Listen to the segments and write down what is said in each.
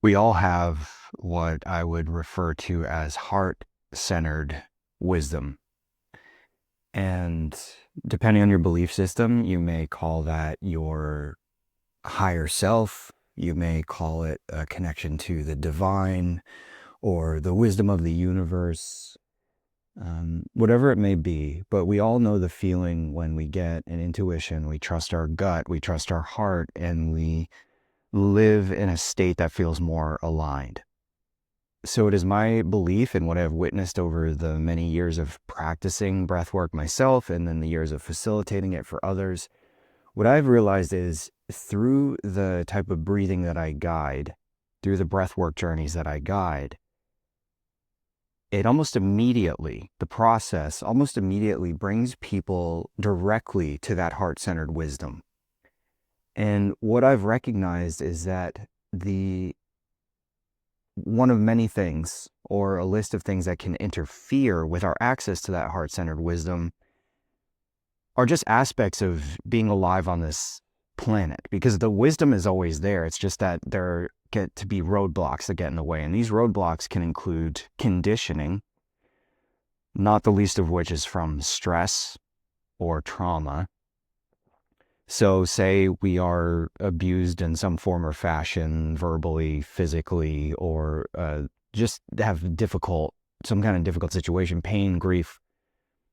We all have what I would refer to as heart-centered wisdom. And depending on your belief system, you may call that your higher self. You may call it a connection to the divine or the wisdom of the universe, whatever it may be. But we all know the feeling when we get an intuition, we trust our gut, we trust our heart, and we live in a state that feels more aligned. So it is my belief, and what I've witnessed over the many years of practicing breath work myself and then the years of facilitating it for others, what I've realized is through the type of breathing that I guide, through the breath work journeys that I guide, it almost immediately, the process almost immediately brings people directly to that heart-centered wisdom. And what I've recognized is that one of many things, or a list of things that can interfere with our access to that heart-centered wisdom, are just aspects of being alive on this planet, because the wisdom is always there. It's just that there get to be roadblocks that get in the way. And these roadblocks can include conditioning, not the least of which is from stress or trauma. So say we are abused in some form or fashion, verbally, physically, or just have some kind of difficult situation, pain, grief,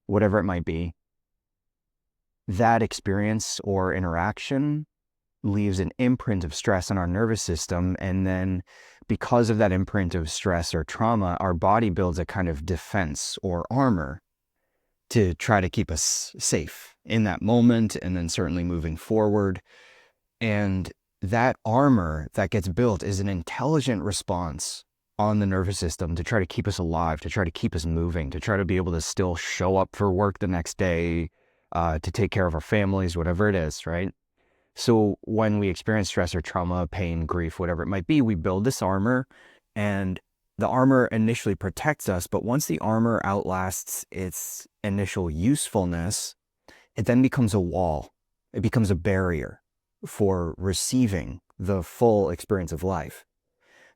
whatever it might be. That experience or interaction leaves an imprint of stress on our nervous system. And then because of that imprint of stress or trauma, our body builds a kind of defense or armor to try to keep us safe in that moment, and then certainly moving forward. And that armor that gets built is an intelligent response on the nervous system to try to keep us alive, to try to keep us moving, to try to be able to still show up for work the next day, to take care of our families, whatever it is, right? So when we experience stress or trauma, pain, grief, whatever it might be, we build this armor, and the armor initially protects us, but once the armor outlasts its initial usefulness, it then becomes a wall. It becomes a barrier for receiving the full experience of life.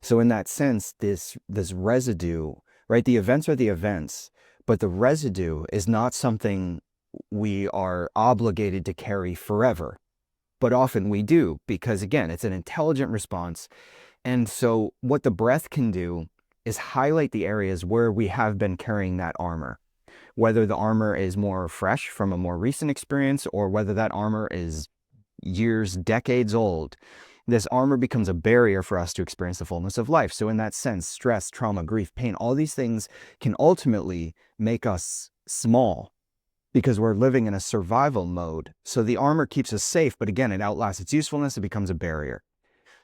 So in that sense, this residue, right? The events are the events, but the residue is not something we are obligated to carry forever. But often we do, because again, it's an intelligent response. And so what the breath can do is highlight the areas where we have been carrying that armor, whether the armor is more fresh from a more recent experience or whether that armor is years, decades old. This armor becomes a barrier for us to experience the fullness of life. So in that sense, stress, trauma, grief, pain, all these things can ultimately make us small because we're living in a survival mode. So the armor keeps us safe, but again, it outlasts its usefulness. It becomes a barrier.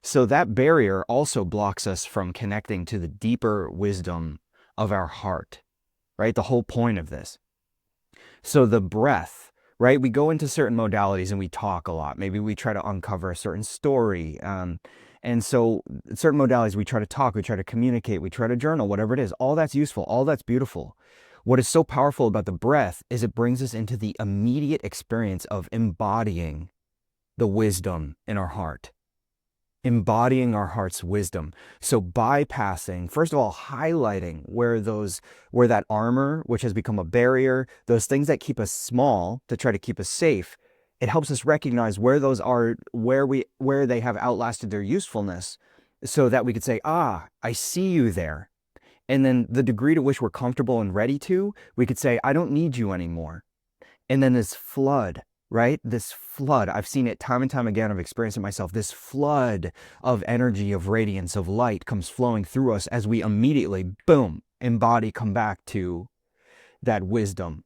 So that barrier also blocks us from connecting to the deeper wisdom of our heart, right? The whole point of this. So the breath, right? We go into certain modalities and we talk a lot. Maybe we try to uncover a certain story. And so certain modalities, we try to talk, we try to communicate, we try to journal, whatever it is. All that's useful, all that's beautiful. What is so powerful about the breath is it brings us into the immediate experience of embodying the wisdom in our heart. Embodying our heart's wisdom. So bypassing, first of all, highlighting where that armor, which has become a barrier, those things that keep us small to try to keep us safe, it helps us recognize where those are, where they have outlasted their usefulness, so that we could say, I see you there. And then the degree to which we're comfortable and ready to, we could say, I don't need you anymore. And then this flood, right? This flood, I've seen it time and time again. I've experienced it myself. This flood of energy, of radiance, of light comes flowing through us as we immediately, boom, embody, come back to that wisdom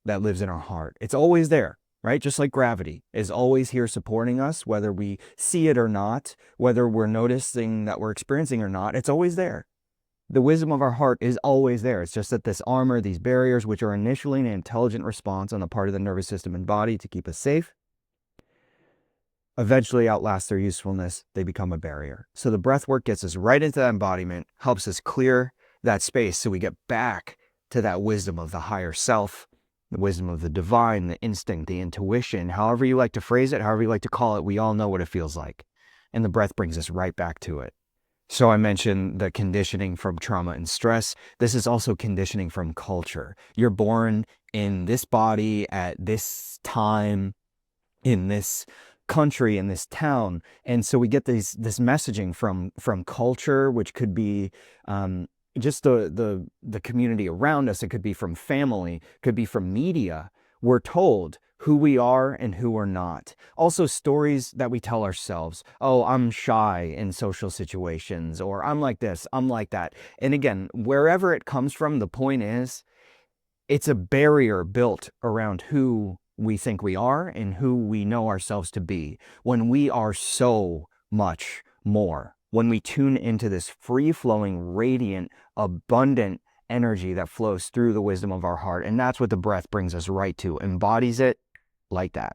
that lives in our heart. It's always there, right? Just like gravity is always here supporting us, whether we see it or not, whether we're noticing that we're experiencing or not, it's always there. The wisdom of our heart is always there. It's just that this armor, these barriers, which are initially an intelligent response on the part of the nervous system and body to keep us safe, eventually outlast their usefulness. They become a barrier. So the breath work gets us right into that embodiment, helps us clear that space so we get back to that wisdom of the higher self, the wisdom of the divine, the instinct, the intuition, however you like to phrase it, however you like to call it. We all know what it feels like. And the breath brings us right back to it. So I mentioned the conditioning from trauma and stress. This is also conditioning from culture. You're born in this body at this time, in this country, in this town, and so we get this messaging from culture, which could be just the community around us. It could be from family, could be from media. We're told who we are and who we're not. Also, stories that we tell ourselves. Oh, I'm shy in social situations, or I'm like this, I'm like that. And again, wherever it comes from, the point is, it's a barrier built around who we think we are and who we know ourselves to be, when we are so much more. When we tune into this free-flowing, radiant, abundant energy that flows through the wisdom of our heart. And that's what the breath brings us right to, embodies it like that.